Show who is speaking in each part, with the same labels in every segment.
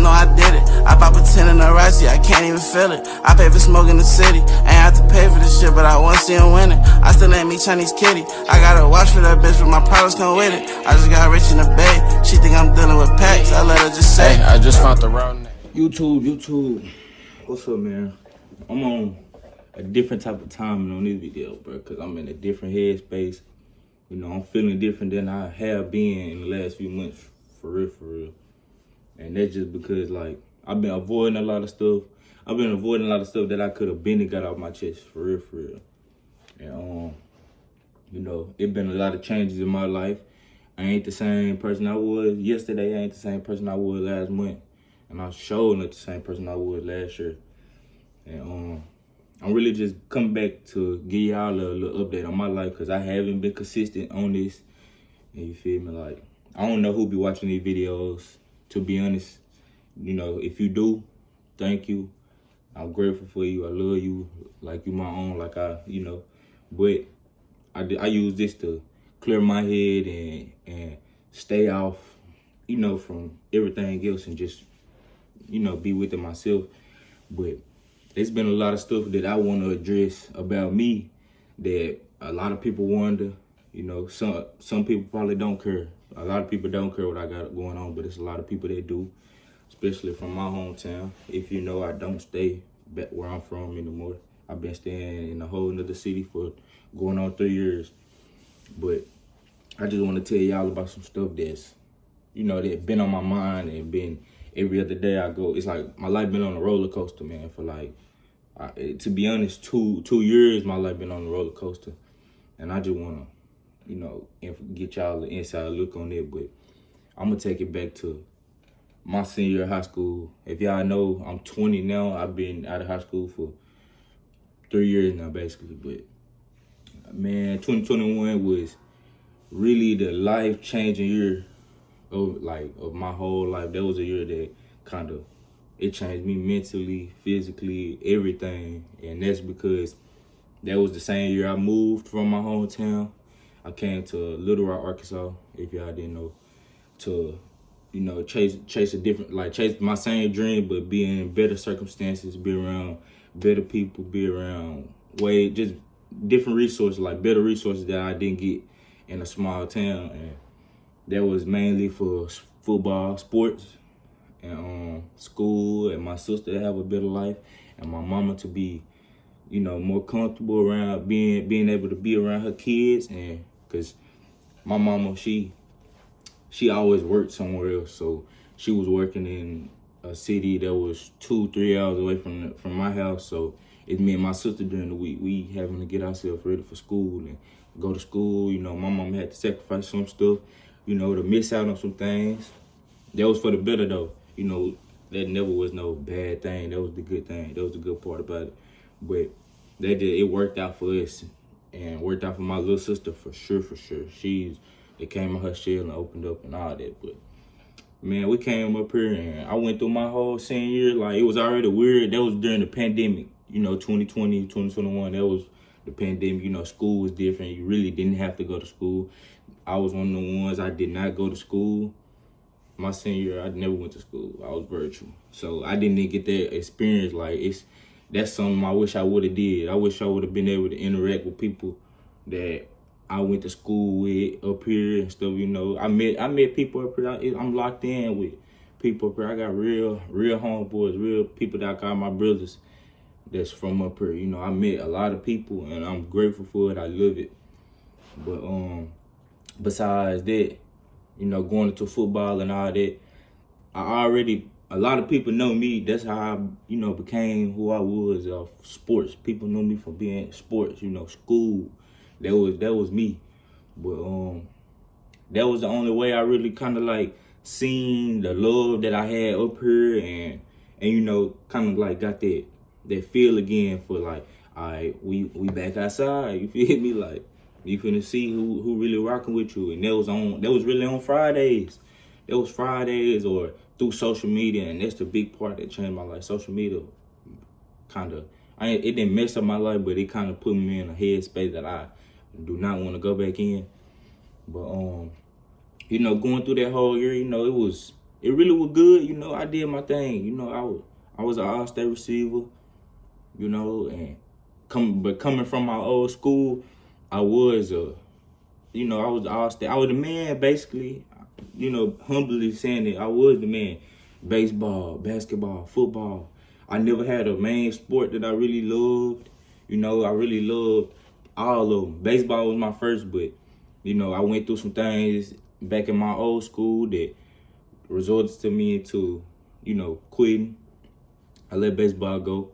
Speaker 1: know I did it. I pop a 10 in the Rossi, I can't even feel it. I pay for smoke in the city, ain't have to pay for this shit, but I wanna see him winning. I still ain't meet Chinese kitty. I gotta watch for that bitch, but my products come with it. I just got rich in the bay. She think I'm dealing with packs. I let her just say, hey, I just found the route.
Speaker 2: YouTube. What's up, man? I'm on a different type of timing on this video, bro, because I'm in a different headspace. You know, I'm feeling different than I have been in the last few months, for real. And that's just because, like, I've been avoiding a lot of stuff. I've been avoiding a lot of stuff that I could have been and got off my chest, for real. And, you know, it's been a lot of changes in my life. I ain't the same person I was yesterday. I ain't the same person I was last month. And I'm sure not the same person I was last year. And I'm really just coming back to give y'all a little update on my life, because I haven't been consistent on this. And you feel me? Like, I don't know who be watching these videos, to be honest. You know, if you do, thank you. I'm grateful for you. I love you like you my own, like you know. But I use this to clear my head and stay off, you know, from everything else and just, you know, be with it myself. But there's been a lot of stuff that I want to address about me that a lot of people wonder. You know, some people probably don't care. A lot of people don't care what I got going on, but it's a lot of people that do, especially from my hometown. If you know, I don't stay back where I'm from anymore. I've been staying in a whole nother city for going on 3 years. But I just want to tell y'all about some stuff that's, you know, that been on my mind and been every other day I go. It's like my life been on a roller coaster, man, for like, to be honest, two years my life been on a roller coaster. And I just want to, you know, get y'all the inside look on it. But I'm going to take it back to my senior year of high school. If y'all know, I'm 20 now. I've been out of high school for 3 years now, basically. But, man, 2021 was really the life-changing year of my whole life. That was a year that kind of, it changed me mentally, physically, everything. And that's because that was the same year I moved from my hometown. I came to Little Rock, Arkansas, if y'all didn't know, to, you know, chase a different, like chase my same dream, but be in better circumstances, be around better people, be around just different resources, like better resources that I didn't get in a small town. And that was mainly for football, sports, and school, and my sister to have a better life, and my mama to be, you know, more comfortable around being able to be around her kids. And because my mama, she always worked somewhere else, so she was working in a city that was 2-3 hours away from my house. So it's me and my sister during the week. We having to get ourselves ready for school and go to school. You know, my mama had to sacrifice some stuff, you know, to miss out on some things. That was for the better, though. You know, that never was no bad thing. That was the good thing. That was the good part about it. But it worked out for us and worked out for my little sister for sure. They came in her shell and opened up and all that. But, man, we came up here and I went through my whole senior year. Like, it was already weird. That was during the pandemic, you know, 2020, 2021. That was the pandemic. You know, school was different. You really didn't have to go to school. I was one of the ones, I did not go to school. My senior year, I never went to school. I was virtual. So I didn't even get that experience. Like, that's something I wish I would have did. I wish I would have been able to interact with people that I went to school with up here and stuff, you know. I met people up here. I'm locked in with people up here. I got real homeboys, real people that I call my brothers that's from up here. You know, I met a lot of people and I'm grateful for it. I love it. But besides that, you know, going into football and all that, a lot of people know me. That's how I, you know, became who I was. Sports. People know me from being sports, you know, school. That was me. But that was the only way I really kind of like seen the love that I had up here and you know, kind of like got that feel again for like, all right, we back outside. You feel me? Like, you finna see who really rocking with you. And that was really on Fridays. That was Fridays or through social media, and that's the big part that changed my life. Social media it didn't mess up my life, but it kind of put me in a headspace that I do not want to go back in. But you know, going through that whole year, you know, it was it really was good. You know, I did my thing. You know, I was an all-state receiver. You know, and coming from my old school, I was I was all-state. I was the man, basically. You know, humbly saying that I was the man. Baseball, basketball, football. I never had a main sport that I really loved. You know, I really loved all of them. Baseball was my first, but you know, I went through some things back in my old school that resulted to me into, you know, quitting. I let baseball go.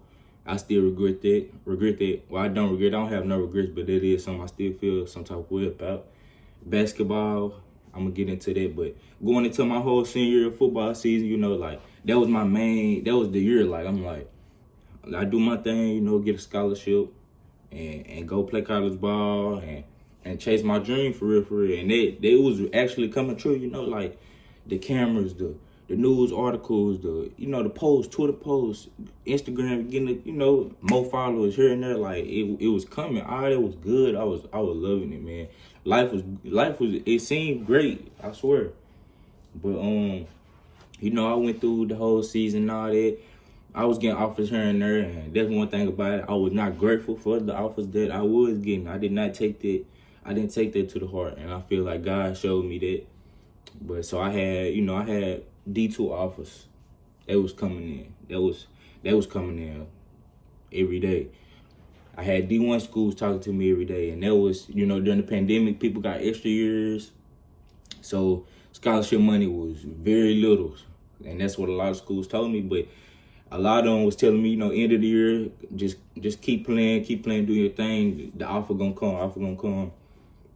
Speaker 2: I still regret that. Well, I don't regret. I don't have no regrets, but it is something I still feel some type of way about. Basketball, I'm gonna get into that, but going into my whole senior year of football season, you know, like that was the year. Like I'm like, I do my thing, you know, get a scholarship and go play college ball and chase my dream for real. And they was actually coming true, you know, like the cameras, the news articles, the posts, Twitter posts, Instagram, getting you know, more followers here and there. Like it was coming. All that was good. I was loving it, man. Life was it seemed great, I swear. But you know, I went through the whole season and all that. I was getting offers here and there, and that's one thing about it. I was not grateful for the offers that I was getting. I didn't take that to the heart, and I feel like God showed me that. But so I had D2 offers that was coming in. That was coming in every day. I had D1 schools talking to me every day, and that was, you know, during the pandemic, people got extra years, so scholarship money was very little, and that's what a lot of schools told me. But a lot of them was telling me, you know, end of the year, just keep playing, do your thing. The offer gonna come.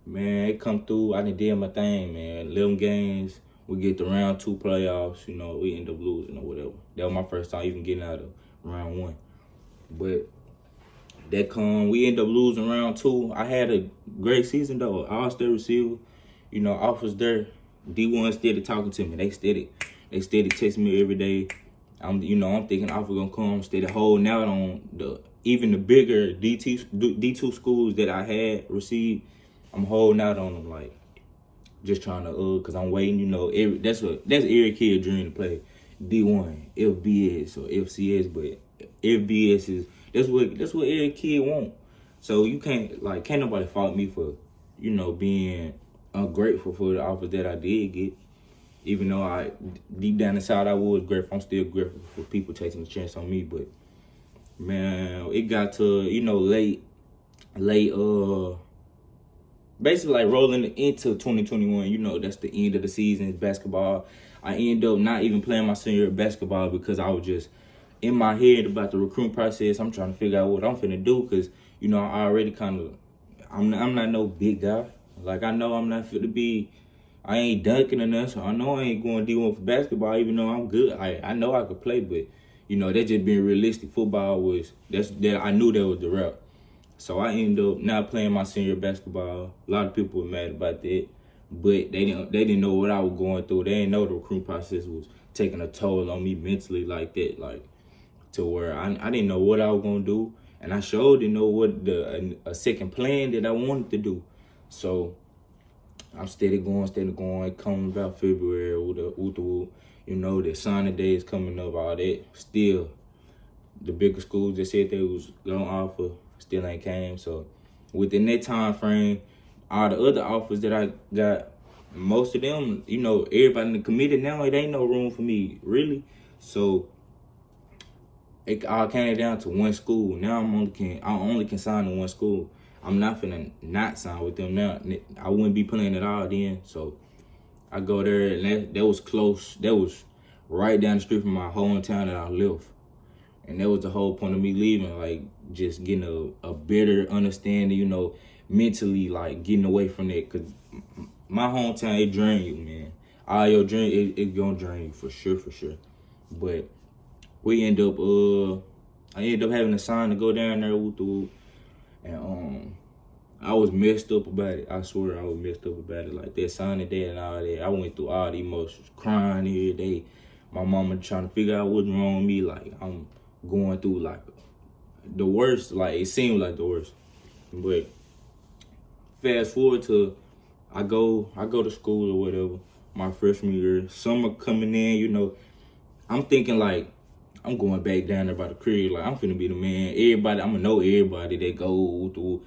Speaker 2: Man, it come through. I done did my thing, man. 11 games. We get to round 2 playoffs. You know, we end up losing or whatever. That was my first time even getting out of round 1. But we end up losing round 2. I had a great season though. All-state receiver. You know, offers there. D1 steady talking to me. They steady texting me every day. I'm thinking offer gonna come. Steady holding out on even the bigger D2 schools that I had received. I'm holding out on them, like just trying to cause I'm waiting. You know, that's every kid dream to play D1, FBS or FCS, but FBS is that's what every kid want. So you can't nobody fault me for, you know, being ungrateful for the offer that I did get. Even though I deep down inside I was grateful, I'm still grateful for people taking a chance on me. But man, it got to, you know, late basically like rolling into 2021, you know, that's the end of the season, basketball. I ended up not even playing my senior year of basketball because I was just in my head about the recruiting process. I'm trying to figure out what I'm finna do because, you know, I already I'm not no big guy. Like, I know I'm not fit to be, I ain't dunking or nothing, so I know I ain't going D1 for basketball, even though I'm good. I know I could play, but, you know, that just being realistic. Football I knew that was the route. So I ended up not playing my senior basketball. A lot of people were mad about that, but they didn't know what I was going through. They didn't know the recruiting process was taking a toll on me mentally like that, like to where I didn't know what I was gonna do, and I sure didn't know what a second plan that I wanted to do. So I'm steady going. Coming about February with the you know, the signing day is coming up, all that. Still, the bigger schools that said they was gonna offer still ain't came. So within that time frame, all the other offers that I got, most of them, you know, everybody in the committee now, it ain't no room for me, really. So it all came down to one school. Now I only can sign to one school. I'm not finna not sign with them now. I wouldn't be playing at all then. So I go there, and that was close. That was right down the street from my hometown that I lived. And that was the whole point of me leaving, like just getting a better understanding, you know, mentally, like getting away from that. Cause my hometown, it drain you, man. All your dream, it gonna drain you for sure. But I end up having a sign to go down there with and I was messed up about it. I swear I was messed up about it. Like that signing day and all that. I went through all the emotions, crying every day. My mama trying to figure out what's wrong with me. Like I'm going through like the worst. Like it seemed like the worst. But fast forward to I go to school or whatever. my freshman year. Summer coming in, you know, I'm thinking like, I'm going back down there by the crib. Like, I'm finna be the man. Everybody, I'm gonna know everybody that go through.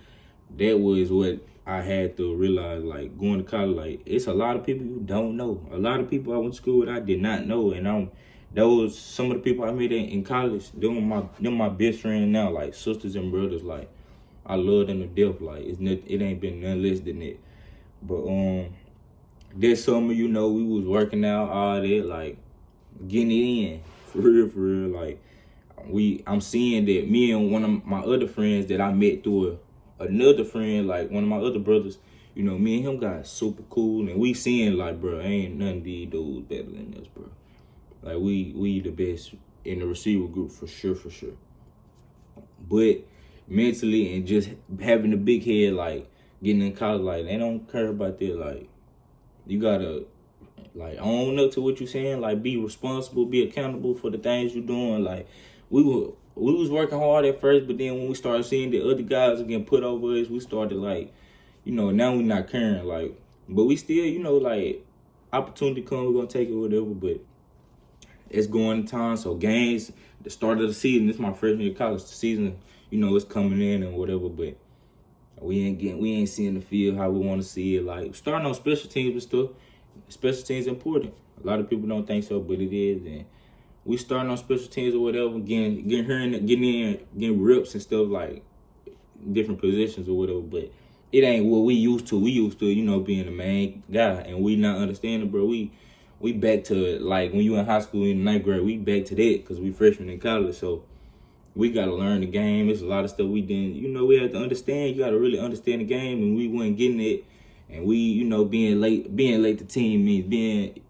Speaker 2: That was what I had to realize, like, going to college, like, it's a lot of people you don't know. A lot of people I went to school with I did not know. And those, some of the people I met in college, them my best friends now, like, sisters and brothers. Like, I love them to death. Like, it ain't been nothing less than that. But, that summer, you know, we was working out, all that, like, getting it in. For real, like, I'm seeing that me and one of my other friends that I met through another friend, like one of my other brothers, you know, me and him got super cool, and we seeing like, bro, ain't none of these dudes better than us, bro. Like, we the best in the receiver group for sure. But mentally and just having a big head, like, getting in college, like, they don't care about that. Like, you gotta, like, own up to what you saying, like, be responsible, be accountable for the things you're doing. Like, we was working hard at first, but then when we started seeing the other guys getting put over us, we started, like, you know, now we not caring, like, but we still, you know, like, opportunity come, we're gonna take it, whatever. But it's going time, so games, the start of the season, this is my freshman year of college, the season, you know, it's coming in and whatever, but we ain't seeing the field how we want to see it. Like, starting on special teams and stuff, special teams important. A lot of people don't think so, but it is. And we starting on special teams or whatever, getting reps and stuff, like different positions or whatever. But it ain't what we used to. We used to, you know, being the main guy, and we not understanding, bro. We back to, like, when you in high school in the 9th grade, we back to that because we freshmen in college. So we got to learn the game. There's a lot of stuff we didn't, you know, we had to understand. You got to really understand the game, and we weren't getting it. And we, you know, being late to team means being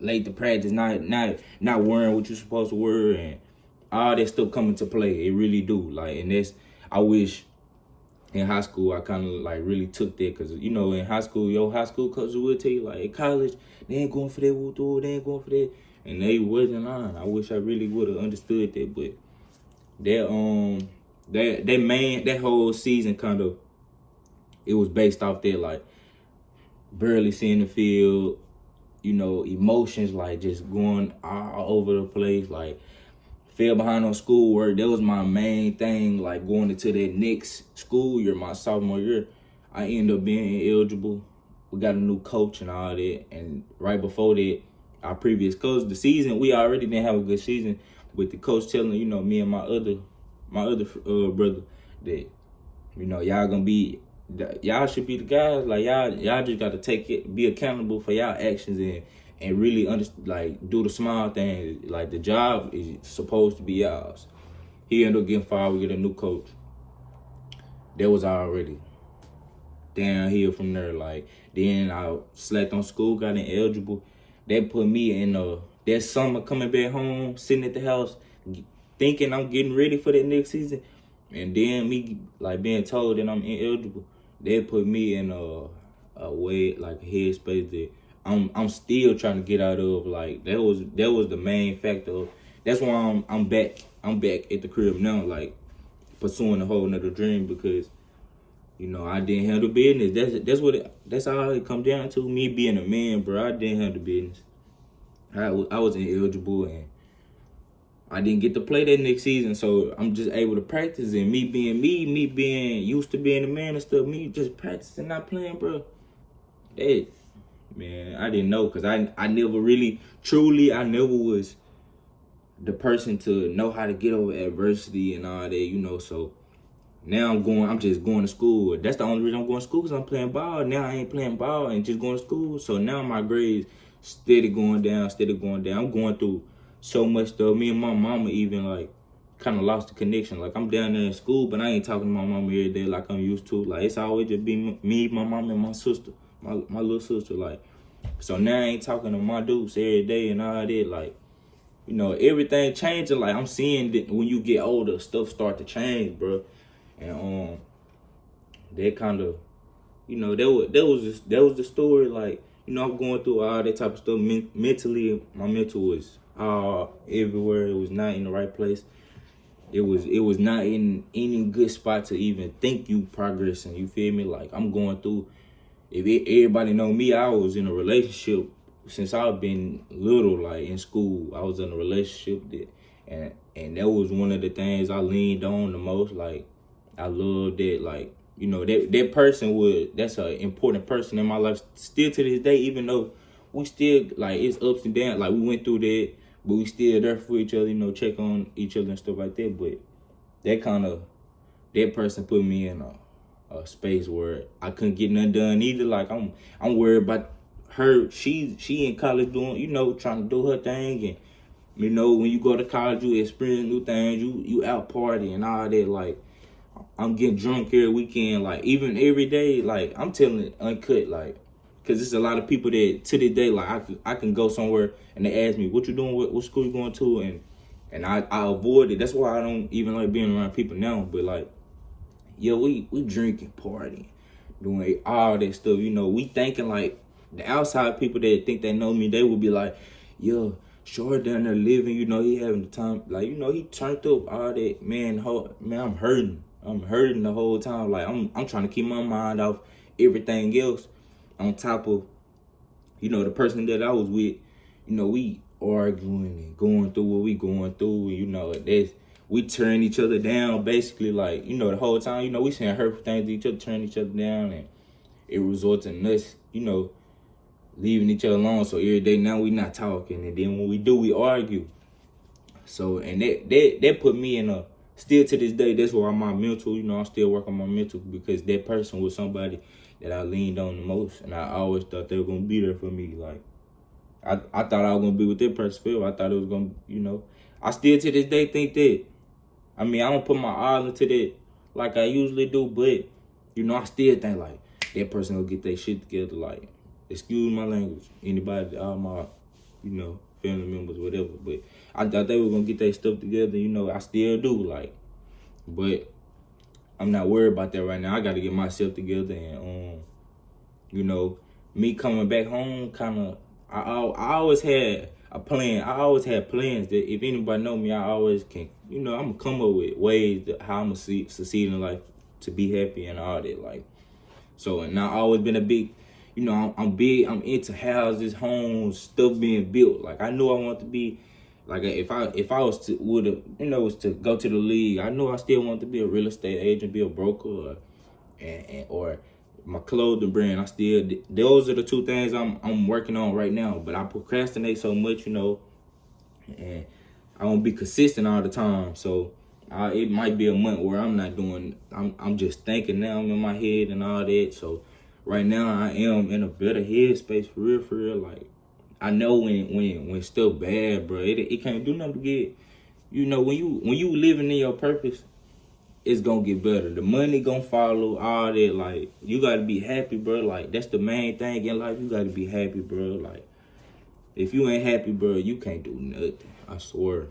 Speaker 2: late to practice, not wearing what you're supposed to wear, and all that stuff come into play. It really do. Like, and I wish in high school I kind of, like, really took that, because, you know, in high school, your high school coaches will tell you, like, in college, they ain't going for that, they ain't going for that. And they wasn't lying. I wish I really would have understood that, but that whole season kind of, it was based off that, like, barely seeing the field, you know, emotions, like, just going all over the place, like, fell behind on schoolwork. That was my main thing, like, going into that next school year, my sophomore year, I ended up being ineligible. We got a new coach and all that, and right before that, our previous coach, the season, we already didn't have a good season, with the coach telling, you know, me and my other brother that, you know, y'all should be the guys. Like, y'all just got to take it, be accountable for y'all actions, and really like, do the small things. Like, the job is supposed to be y'all's. He ended up getting fired. We get a new coach. That was already downhill from there. Like, then I slacked on school, got ineligible. That put me in that summer coming back home, sitting at the house, thinking I'm getting ready for that next season, and then me, like, being told that I'm ineligible. That put me in a way, like, a headspace that I'm still trying to get out of. Like, that was the main factor. That's why I'm back at the crib now, like, pursuing a whole nother dream, because, you know, I didn't handle business. That's all it come down to. Me being a man, bro, I didn't handle business. I was ineligible, and I didn't get to play that next season, so I'm just able to practice. And me being used to being a man and stuff, me just practicing, not playing, bro. That, man, I didn't know, because I never really, truly, I never was the person to know how to get over adversity and all that, you know. So now I'm just going to school. That's the only reason I'm going to school, because I'm playing ball. Now I ain't playing ball and just going to school. So now my grades steady going down. I'm going through so much stuff. Me and my mama even, like, kind of lost the connection. Like, I'm down there in school, but I ain't talking to my mama every day like I'm used to. Like, it's always just be me, my mama, and my sister, my little sister. Like, so now I ain't talking to my dudes every day and all that. Like, you know, everything changing. Like, I'm seeing that when you get older, stuff start to change, bro. And that kind of, you know, that was the story. Like, you know, I'm going through all that type of stuff. Mentally, my mental was everywhere. It was not in the right place. It was not in any good spot to even think you progressing. You feel me? Like, I'm going through. If everybody know me, I was in a relationship since I've been little, like in school, I was in a relationship and that was one of the things I leaned on the most. Like, I love that, like, that person that's an important person in my life still to this day, even though we still, like, it's ups and downs. Like, we went through that, but we still there for each other, check on each other and stuff like that. But that person put me in a space where I couldn't get nothing done either. Like, I'm worried about her. She in college doing, trying to do her thing. And, when you go to college, you experience new things. You out partying and all that. Like, I'm getting drunk every weekend. Like, even every day, like, I'm telling it uncut. Like, because there's a lot of people that to this day, like, I can go somewhere and they ask me, what you doing? What school you going to? And I avoid it. That's why I don't even like being around people now. But, like, yeah, we drinking, partying, doing all that stuff. We thinking, like, the outside people that think they know me, they will be like, yo, Short down there living, he having the time. Like, he turned up all that, man, I'm hurting. I'm hurting the whole time. Like, I'm trying to keep my mind off everything else on top of, the person that I was with. We arguing and going through what we going through. We turn each other down, basically. Like, the whole time, we saying hurtful things to each other, turn each other down, and it results in us, leaving each other alone. So every day now we not talking, and then when we do, we argue. So, and that put me in a, still to this day, that's why my mental, I still work on my mental, because that person was somebody that I leaned on the most, and I always thought they were gonna be there for me. Like, I thought I was gonna be with that person forever. I thought it was gonna, I still to this day think that. I mean, I don't put my all into that like I usually do, but I still think like that person will get their shit together. Like, excuse my language, anybody, all my, family members, whatever. But I thought they were gonna get their stuff together. I still do. Like, but I'm not worried about that right now. I got to get myself together, and me coming back home, kind of. I always had a plan. I always had plans that if anybody know me, I always can. I'm gonna come up with ways that how I'm gonna succeed in life, to be happy and all that. Like, so, and I always been a big, I'm big. I'm into houses, homes, stuff being built. Like, I knew I wanted to be, like, if I was to was to go to the league, I knew I still wanted to be a real estate agent, be a broker, or my clothing brand. Those are the two things I'm working on right now. But I procrastinate so much, and I won't be consistent all the time. So it might be a month where I'm not doing. I'm just thinking now. I'm in my head and all that. So right now I am in a better headspace for real. Like, I know when it's still bad, bro. It can't do nothing to get. When you living in your purpose, it's gonna get better. The money gonna follow, all that. Like, you gotta be happy, bro. Like, that's the main thing in life. You gotta be happy, bro. Like, if you ain't happy, bro, you can't do nothing. I swear.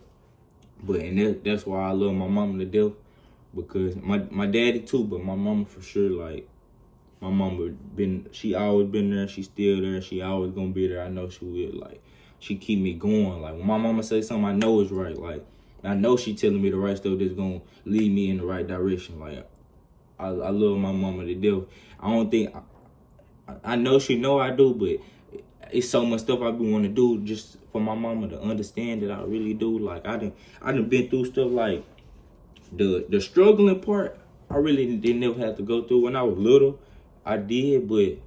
Speaker 2: But and that's why I love my mama to death, because my daddy too, but my mama for sure. Like, my mama she always been there. She still there. She always gonna be there. I know she will. Like, she keep me going. Like, when my mama say something, I know it's right. Like, I know she telling me the right stuff that's gonna lead me in the right direction. Like, I love my mama to death. I don't think I know she know I do, but it's so much stuff I be want to do just for my mama to understand that I really do. Like, I done been through stuff like the struggling part. I really didn't never have to go through when I was little. I did, but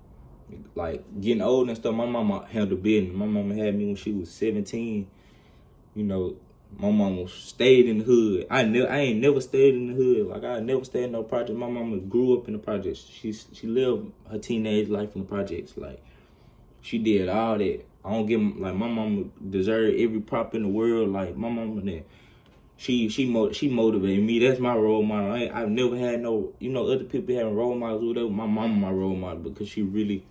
Speaker 2: like getting old and stuff, my mama handled business. My mama had me when she was 17. My mama stayed in the hood. I ain't never stayed in the hood. Like, I never stayed in no project. My mama grew up in the projects. She lived her teenage life in the projects. Like, she did all that. I don't give, like, my mama deserved every prop in the world. Like, my mama, that she motivated me. That's my role model. I've never had no, other people having role models or whatever. My mama my role model, because she really,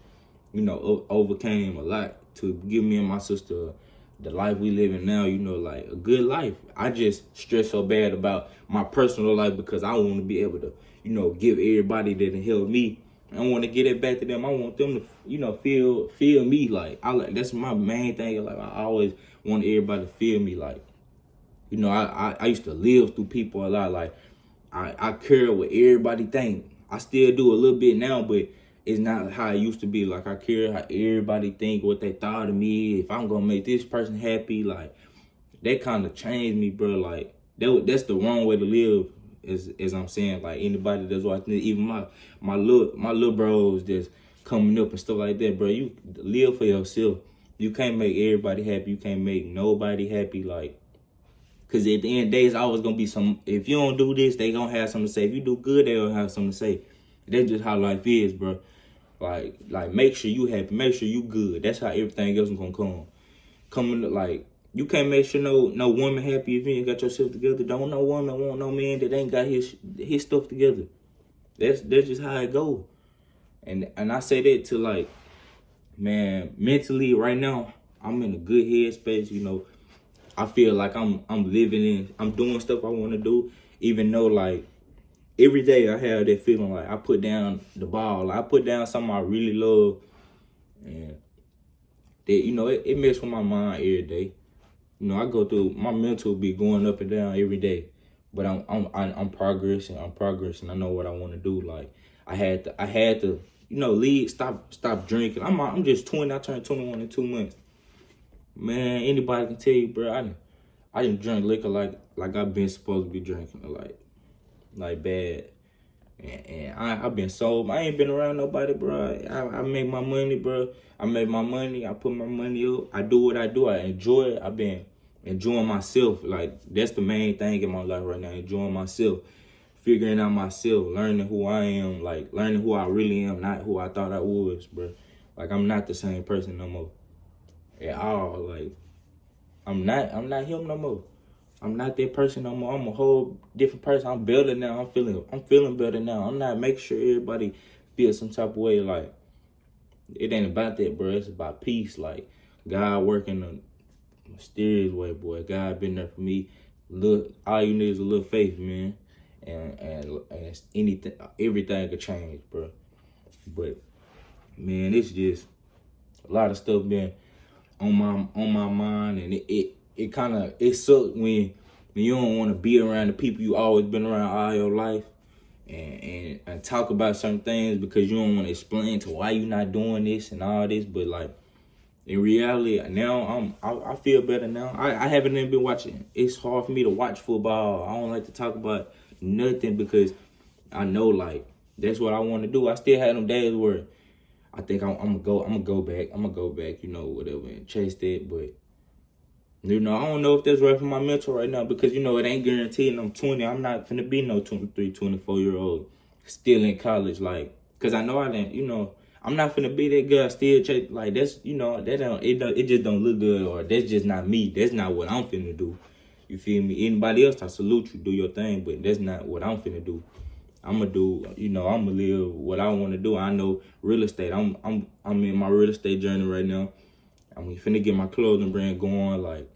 Speaker 2: overcame a lot to give me and my sister the life we live in now, like a good life. I just stress so bad about my personal life because I want to be able to, give everybody that helped me. I want to get it back to them. I want them to, feel me. Like, that's my main thing. Like, I always want everybody to feel me. Like, I used to live through people a lot. Like, I care what everybody think. I still do a little bit now, but it's not how it used to be. Like, I care how everybody think, what they thought of me, if I'm gonna make this person happy. Like, that kind of changed me, bro. Like, that's the wrong way to live, as I'm saying. Like, anybody that's watching this, even my little bros that's coming up and stuff like that, bro. You live for yourself. You can't make everybody happy. You can't make nobody happy. Like, because at the end of the day, it's always going to be some, if you don't do this, they going to have something to say. If you do good, they going to have something to say. That's just how life is, bro. Like make sure you happy. Make sure you good. That's how everything else is going to come. Coming, like, you can't make sure no woman happy if you ain't got yourself together. Don't no woman want no man that ain't got his stuff together. That's just how it go. And I say that to, like, man, mentally right now, I'm in a good headspace, you know. I feel like I'm doing stuff I want to do, even though, like, every day I have that feeling like I put down the ball. Like, I put down something I really love, and that, you know, it messes with my mind every day. You know, I go through, my mental be going up and down every day, but I'm progressing. I'm progressing. I know what I want to do. Like, I had to, you know, stop drinking. I'm just 20. I turned 21 in 2 months. Man, anybody can tell you, bro. I didn't drink liquor like I've been supposed to be drinking, like bad. And I've been sober. I ain't been around nobody, bro. I make my money, bro. I make my money. I put my money up. I do what I do. I enjoy it. I've been enjoying myself. Like, that's the main thing in my life right now. Enjoying myself, figuring out myself, learning who I am, like learning who I really am, not who I thought I was, bro. Like, I'm not the same person no more at all. Like, I'm not him no more. I'm not that person no more. I'm a whole different person. I'm better now. I'm feeling better now. I'm not making sure everybody feels some type of way. Like, it ain't about that, bro. It's about peace. Like, God working a mysterious way, boy. God been there for me. Look, all you need is a little faith, man. And it's anything, everything could change, bro. But, man, it's just a lot of stuff been on my mind, and it kind of, it sucks when you don't want to be around the people you always been around all your life, and talk about certain things because you don't want to explain to why you not doing this and all this. But, like, in reality, now I feel better now. I haven't even been watching. It's hard for me to watch football. I don't like to talk about nothing because I know, like, that's what I want to do. I still have them days where I think I'm gonna go back, you know, whatever, and chase that. But, you know, I don't know if that's right for my mental right now because, you know, it ain't guaranteed. And I'm 20. I'm not finna be no 23, 24-year-old still in college, like, because I know I didn't, you know, I'm not finna be that guy still chase, like, that's, you know, it just don't look good, or that's just not me. That's not what I'm finna do. You feel me? Anybody else, I salute you, do your thing, but that's not what I'm finna do. I'm gonna do, you know, I'm gonna live what I want to do. I know real estate. I'm in my real estate journey right now. I'm finna get my clothing brand going. Like,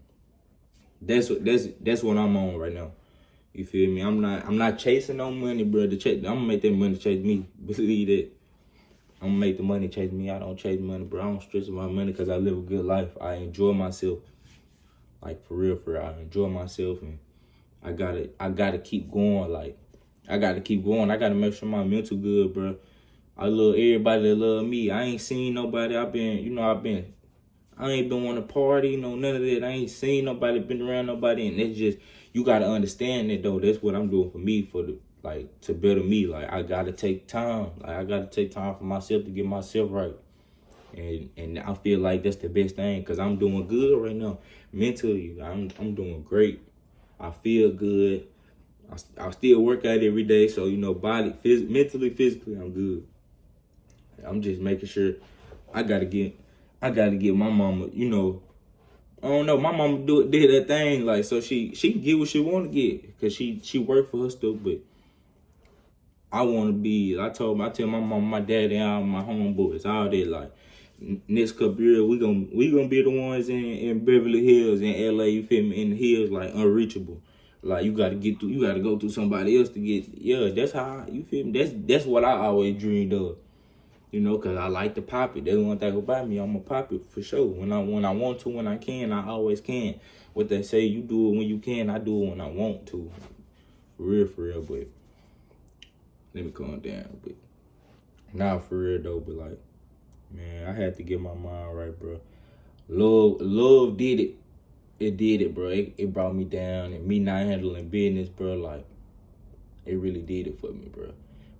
Speaker 2: that's what I'm on right now. You feel me? I'm not chasing no money, bro. I'm gonna make that money chase me. Believe that. I'm gonna make the money chase me. I don't chase money, bro. I don't stress about money because I live a good life. I enjoy myself. Like, for real. I enjoy myself, and I gotta keep going. Like, I gotta keep going. I gotta make sure my mental good, bro. I love everybody that love me. I ain't seen nobody. I ain't been wanting to party, you know, none of that. I ain't seen nobody, been around nobody, and it's just, you gotta understand that, though. That's what I'm doing for me, to better me. Like, I gotta take time. Like, I gotta take time for myself to get myself right. And I feel like that's the best thing because I'm doing good right now. Mentally, I'm doing great. I feel good. I still work out every day, so, you know, mentally, physically, I'm good. I'm just making sure I gotta get my mama, you know, I don't know, my mama did that thing, like, so she can get what she want to get because she worked for her stuff, but I want to be, I tell my mama, my daddy, and all my homeboys, all that, like, next couple years, we gonna be the ones in Beverly Hills, in LA, you feel me, in the hills, like, unreachable. Like, you gotta go through somebody else to get, yeah, that's how, you feel me, that's what I always dreamed of, you know, because I like to pop it. That's one thing about me, I'm gonna pop it for sure. When I want to, when I can, I always can. What they say, you do it when you can, I do it when I want to. For real, but let me calm down, but Nah, for real though, but like, man, I had to get my mind right, bro. Love did it. It did it, bro. It brought me down, and me not handling business, bro. Like, it really did it for me, bro.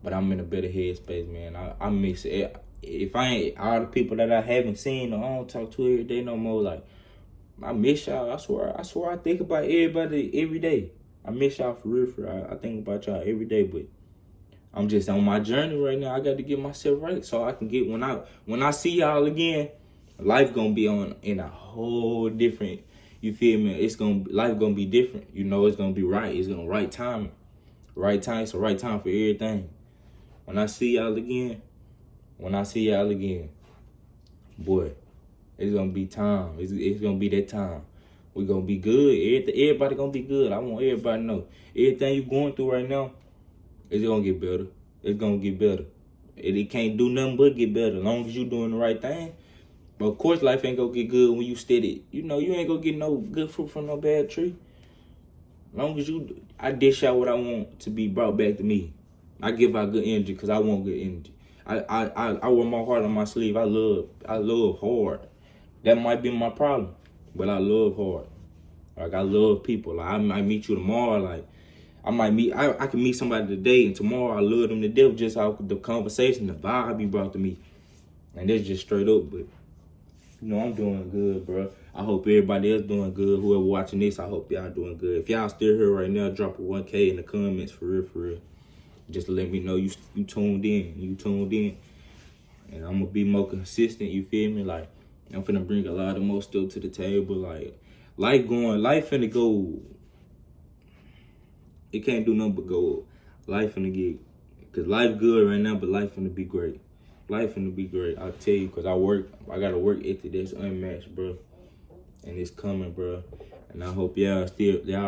Speaker 2: But I'm in a better headspace, man. I miss it. If I ain't all the people that I haven't seen or I don't talk to every day no more, like, I miss y'all. I swear I think about everybody every day. I miss y'all for real, for real. I think about y'all every day, but I'm just on my journey right now. I got to get myself right so I can get when I see y'all again, life gonna be on in a whole different. You feel me? Life gonna be different. You know it's gonna be right. It's gonna right time. Right time. It's the right time for everything. When I see y'all again, boy, it's gonna be time. It's gonna be that time. We gonna be good. Everybody gonna be good. I want everybody to know. Everything you going through right now, it's gonna get better. It's gonna get better. It can't do nothing but get better as long as you doing the right thing. But of course, life ain't gonna get good when you steady. You know, you ain't gonna get no good fruit from no bad tree. As long as I dish out what I want to be brought back to me. I give out good energy because I want good energy. I wear my heart on my sleeve. I love hard. That might be my problem, but I love hard. Like, I love people. Like, I might meet you tomorrow. Like, I can meet somebody today, and tomorrow I love them to death just how the conversation, the vibe be brought to me. And that's just straight up, but, you know, I'm doing good, bro. I hope everybody else doing good. Whoever watching this, I hope y'all doing good. If y'all still here right now, drop a 1K in the comments, for real, for real. Just to let me know you tuned in. And I'm gonna be more consistent, you feel me? Like, I'm finna bring a lot of more stuff to the table. Like, life finna go. It can't do nothing but go up. Life finna get, cause life good right now, but life finna be great. Life finna be great, I'll tell you, cause I got a work ethic that's unmatched, bro. And it's coming, bro. And I hope y'all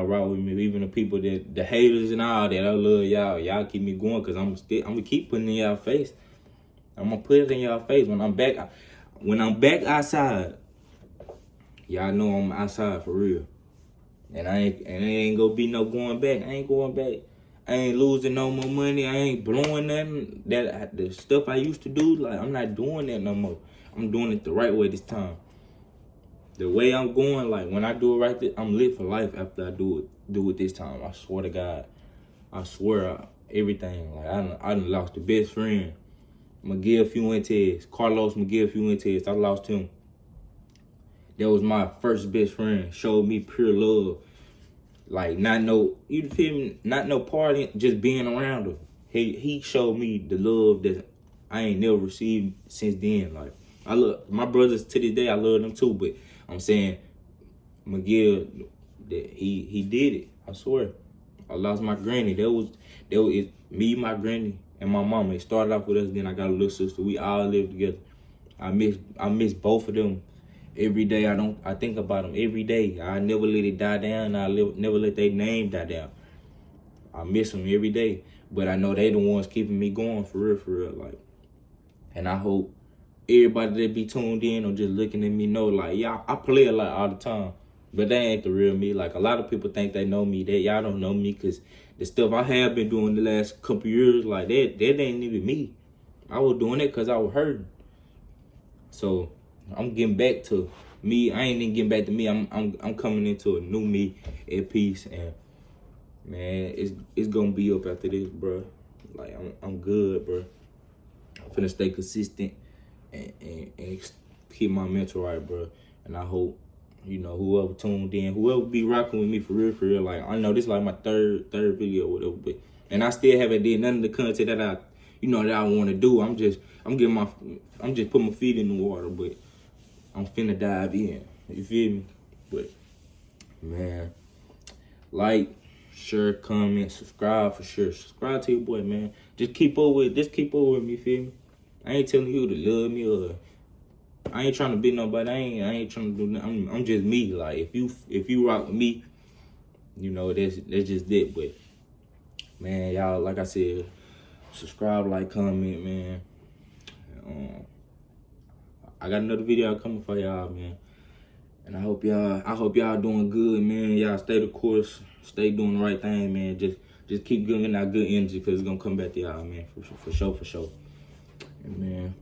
Speaker 2: rock with me. Even the people the haters and all that, I love y'all. Y'all keep me going, cause I'm gonna keep putting it in y'all face. I'm gonna put it in y'all face when I'm back outside. Y'all know I'm outside for real. And it ain't gonna be no going back. I ain't going back. I ain't losing no more money. I ain't blowing nothing. The stuff I used to do, like, I'm not doing that no more. I'm doing it the right way this time. The way I'm going, like, when I do it right, I'm lit for life after I do it this time. I swear to God. I swear everything. Like, I done lost the best friend. Miguel Fuentes. Carlos Miguel Fuentes. I lost him. That was my first best friend. Showed me pure love. Like, you feel me? Not no party, just being around him. He showed me the love that I ain't never received since then. Like, I love my brothers to this day. I love them too, but I'm saying Miguel, that he did it. I swear. I lost my granny. That was it. Me, my granny, and my mama. It started off with us. Then I got a little sister. We all lived together. I miss both of them. Every day I think about them every day. I never let it die down. Never let their name die down. I miss them every day. But I know they the ones keeping me going for real. Like, and I hope everybody that be tuned in or just looking at me know, like, y'all, I play a lot all the time. But they ain't the real me. Like, a lot of people think they know me. Y'all don't know me, because the stuff I have been doing the last couple years, like, that ain't even me. I was doing it because I was hurting. So I'm getting back to me. I ain't even getting back to me. I'm coming into a new me at peace, and man, it's gonna be up after this, bro. Like, I'm good, bro. I'm finna stay consistent and keep my mental right, bro. And I hope, you know, whoever tuned in, whoever be rocking with me for real, like, I know this is like my third video or whatever, but and I still haven't did none of the content that I want to do. I'm just putting my feet in the water, but I'm finna dive in. You feel me? But, man, like, share, comment, subscribe for sure. Subscribe to your boy, man. Just keep up with me, you feel me? I ain't telling you to love me, or I ain't trying to be nobody. I ain't trying to do nothing. I'm just me. Like, if you rock with me, you know, that's just it. But, man, y'all, like I said, subscribe, like, comment, man. I got another video coming for y'all, man. And I hope y'all doing good, man. Y'all stay the course, stay doing the right thing, man. Just keep giving out good energy, because it's gonna come back to y'all, man. For sure. And man,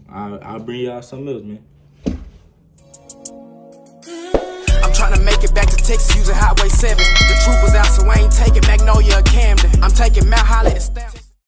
Speaker 2: I'll bring y'all something else, man.
Speaker 3: I'm tryna make it back to Texas using Highway 7. The troop was out, so I ain't taking Magnolia or Camden. I'm taking Mount Holly to Stamp.